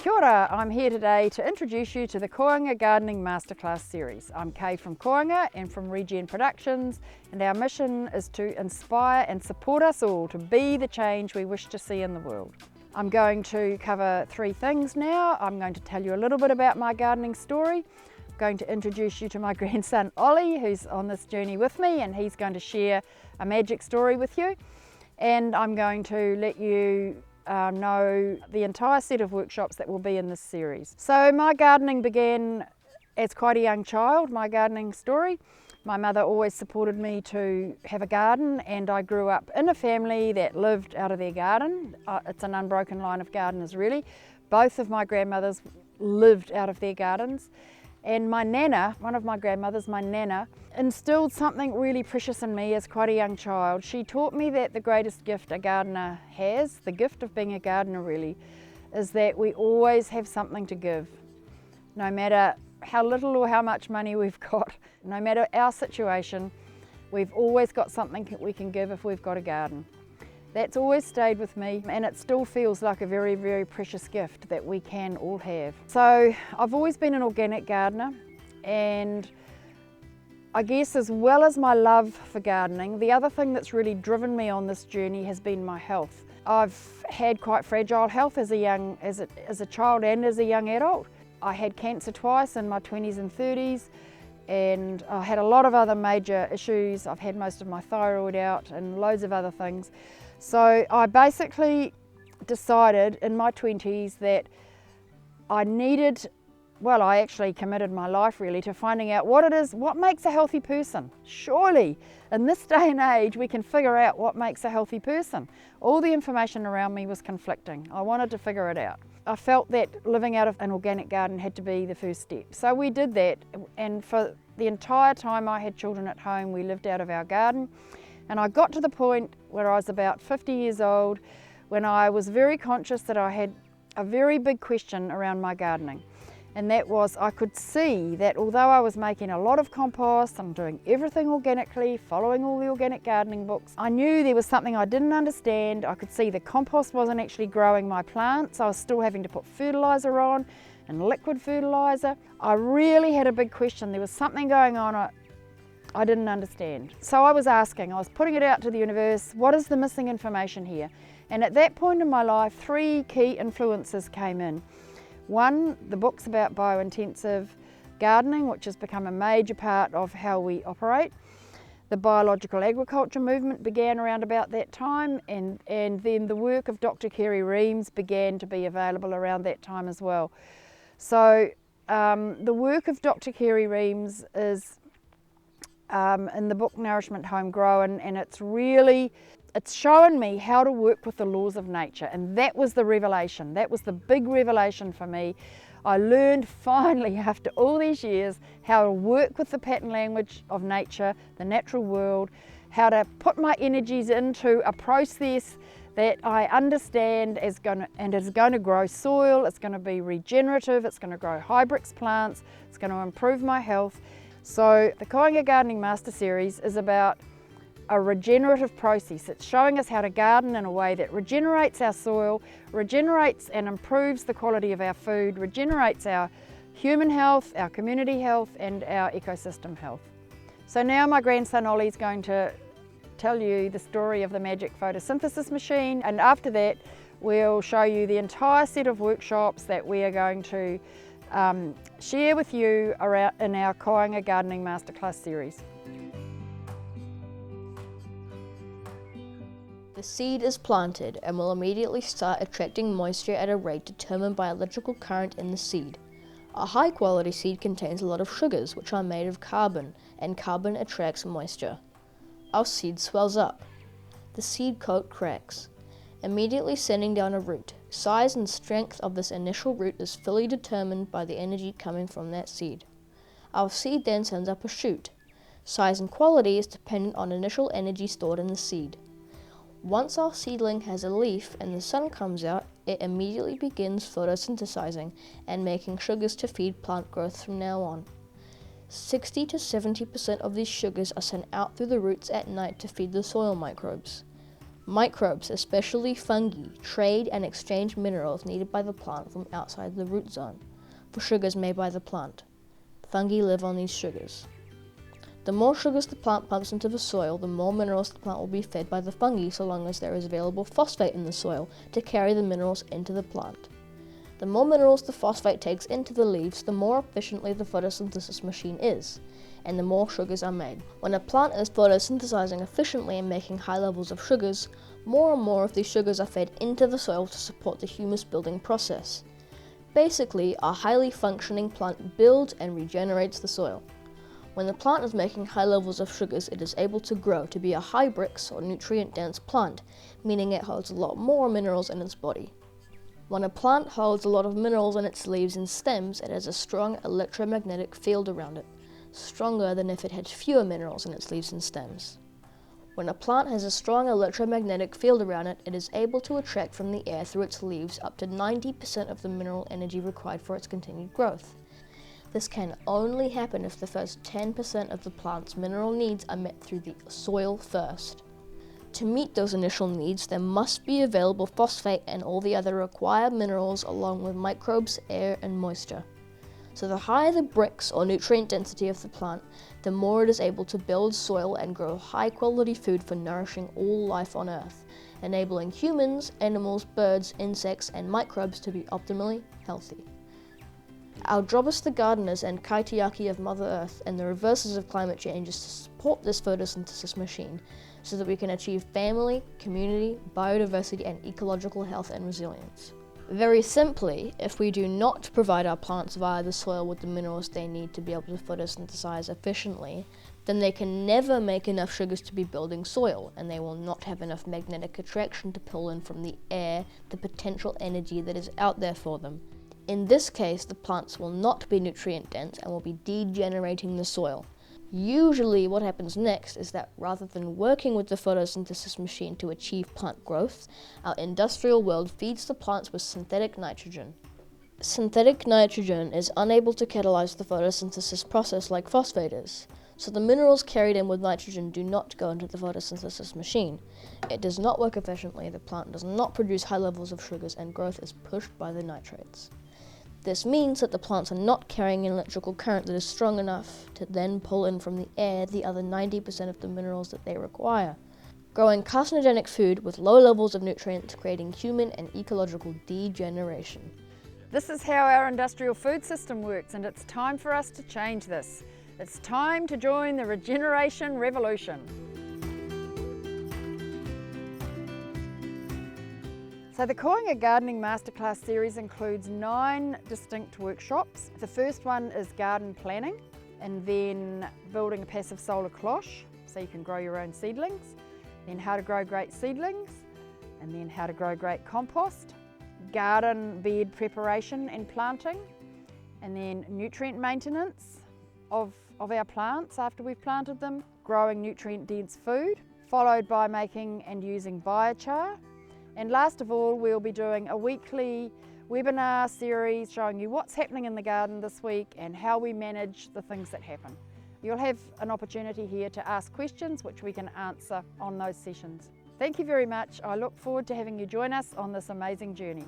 Kia ora, I'm here today to introduce you to the Koanga Gardening Masterclass series. I'm Kay from Koanga and from Regen Productions, and our mission is to inspire and support us all to be the change we wish to see in the world. I'm going to cover three things now. I'm going to tell you a little bit about my gardening story. I'm going to introduce you to my grandson Ollie, who's on this journey with me, and he's going to share a magic story with you. And I'm going to let you know the entire set of workshops that will be in this series. So my gardening began as quite a young child, my gardening story. My mother always supported me to have a garden, and I grew up in a family that lived out of their garden. It's an unbroken line of gardeners really. Both of my grandmothers lived out of their gardens. And my nana, one of my grandmothers, my nana, instilled something really precious in me as quite a young child. She taught me that the greatest gift a gardener has, the gift of being a gardener really, is that we always have something to give. No matter how little or how much money we've got, no matter our situation, we've always got something that we can give if we've got a garden. That's always stayed with me, and it still feels like a very, very precious gift that we can all have. So I've always been an organic gardener, and I guess as well as my love for gardening, the other thing that's really driven me on this journey has been my health. I've had quite fragile health as a child and as a young adult. I had cancer twice in my 20s and 30s, and I had a lot of other major issues. I've had most of my thyroid out and loads of other things. So I basically decided in my 20s that I actually committed my life really to finding out what makes a healthy person. Surely in this day and age we can figure out what makes a healthy person. All the information around me was conflicting. I wanted to figure it out. I felt that living out of an organic garden had to be the first step. So we did that, and for the entire time I had children at home, we lived out of our garden. And I got to the point where I was about 50 years old when I was very conscious that I had a very big question around my gardening. And that was, I could see that although I was making a lot of compost and doing everything organically, following all the organic gardening books, I knew there was something I didn't understand. I could see the compost wasn't actually growing my plants. I was still having to put fertiliser on and liquid fertiliser. I really had a big question. There was something going on I didn't understand. So I was putting it out to the universe, what is the missing information here? And at that point in my life, three key influences came in. One, the books about biointensive gardening, which has become a major part of how we operate. The biological agriculture movement began around about that time, and then the work of Dr. Kerry Reams began to be available around that time as well. So the work of Dr. Kerry Reams is in the book Nourishment Homegrown, and it's shown me how to work with the laws of nature, and that was the revelation. That was the big revelation for me. I learned finally after all these years how to work with the pattern language of nature, the natural world, how to put my energies into a process that I understand is going to grow soil, it's going to be regenerative, it's going to grow hybrix plants, it's going to improve my health. So the Koanga Gardening Master Series is about a regenerative process. It's showing us how to garden in a way that regenerates our soil, regenerates and improves the quality of our food, regenerates our human health, our community health and our ecosystem health. So now my grandson Ollie is going to tell you the story of the magic photosynthesis machine, and after that we'll show you the entire set of workshops that we are going to share with you in our Koanga Gardening Masterclass series. The seed is planted and will immediately start attracting moisture at a rate determined by electrical current in the seed. A high quality seed contains a lot of sugars which are made of carbon, and carbon attracts moisture. Our seed swells up. The seed coat cracks, immediately sending down a root. Size and strength of this initial root is fully determined by the energy coming from that seed. Our seed then sends up a shoot. Size and quality is dependent on initial energy stored in the seed. Once our seedling has a leaf and the sun comes out, it immediately begins photosynthesizing and making sugars to feed plant growth from now on. 60 to 70% of these sugars are sent out through the roots at night to feed the soil microbes. Microbes, especially fungi, trade and exchange minerals needed by the plant from outside the root zone for sugars made by the plant. Fungi live on these sugars. The more sugars the plant pumps into the soil, the more minerals the plant will be fed by the fungi, so long as there is available phosphate in the soil to carry the minerals into the plant. The more minerals the phosphate takes into the leaves, the more efficiently the photosynthesis machine is, and the more sugars are made. When a plant is photosynthesizing efficiently and making high levels of sugars, more and more of these sugars are fed into the soil to support the humus building process. Basically, a highly functioning plant builds and regenerates the soil. When the plant is making high levels of sugars, it is able to grow to be a high-brix or nutrient-dense plant, meaning it holds a lot more minerals in its body. When a plant holds a lot of minerals in its leaves and stems, it has a strong electromagnetic field around it, stronger than if it had fewer minerals in its leaves and stems. When a plant has a strong electromagnetic field around it, it is able to attract from the air through its leaves up to 90% of the mineral energy required for its continued growth. This can only happen if the first 10% of the plant's mineral needs are met through the soil first. To meet those initial needs, there must be available phosphate and all the other required minerals along with microbes, air, and moisture. So the higher the brix or nutrient density of the plant, the more it is able to build soil and grow high-quality food for nourishing all life on Earth, enabling humans, animals, birds, insects, and microbes to be optimally healthy. Our job as the gardeners and kaitiaki of Mother Earth and the reverses of climate change is to support this photosynthesis machine so that we can achieve family, community, biodiversity, and ecological health and resilience. Very simply, if we do not provide our plants via the soil with the minerals they need to be able to photosynthesize efficiently, then they can never make enough sugars to be building soil, and they will not have enough magnetic attraction to pull in from the air the potential energy that is out there for them. In this case, the plants will not be nutrient dense and will be degenerating the soil. Usually what happens next is that rather than working with the photosynthesis machine to achieve plant growth, our industrial world feeds the plants with synthetic nitrogen. Synthetic nitrogen is unable to catalyze the photosynthesis process like phosphate is, so the minerals carried in with nitrogen do not go into the photosynthesis machine. It does not work efficiently, the plant does not produce high levels of sugars, and growth is pushed by the nitrates. This means that the plants are not carrying an electrical current that is strong enough to then pull in from the air the other 90% of the minerals that they require, growing carcinogenic food with low levels of nutrients, creating human and ecological degeneration. This is how our industrial food system works, and it's time for us to change this. It's time to join the regeneration revolution. So the Koanga Gardening Masterclass series includes 9 distinct workshops. The first one is garden planning, and then building a passive solar cloche so you can grow your own seedlings, then how to grow great seedlings, and then how to grow great compost, garden bed preparation and planting, and then nutrient maintenance of our plants after we've planted them, growing nutrient dense food, followed by making and using biochar. And last of all, we'll be doing a weekly webinar series showing you what's happening in the garden this week and how we manage the things that happen. You'll have an opportunity here to ask questions which we can answer on those sessions. Thank you very much. I look forward to having you join us on this amazing journey.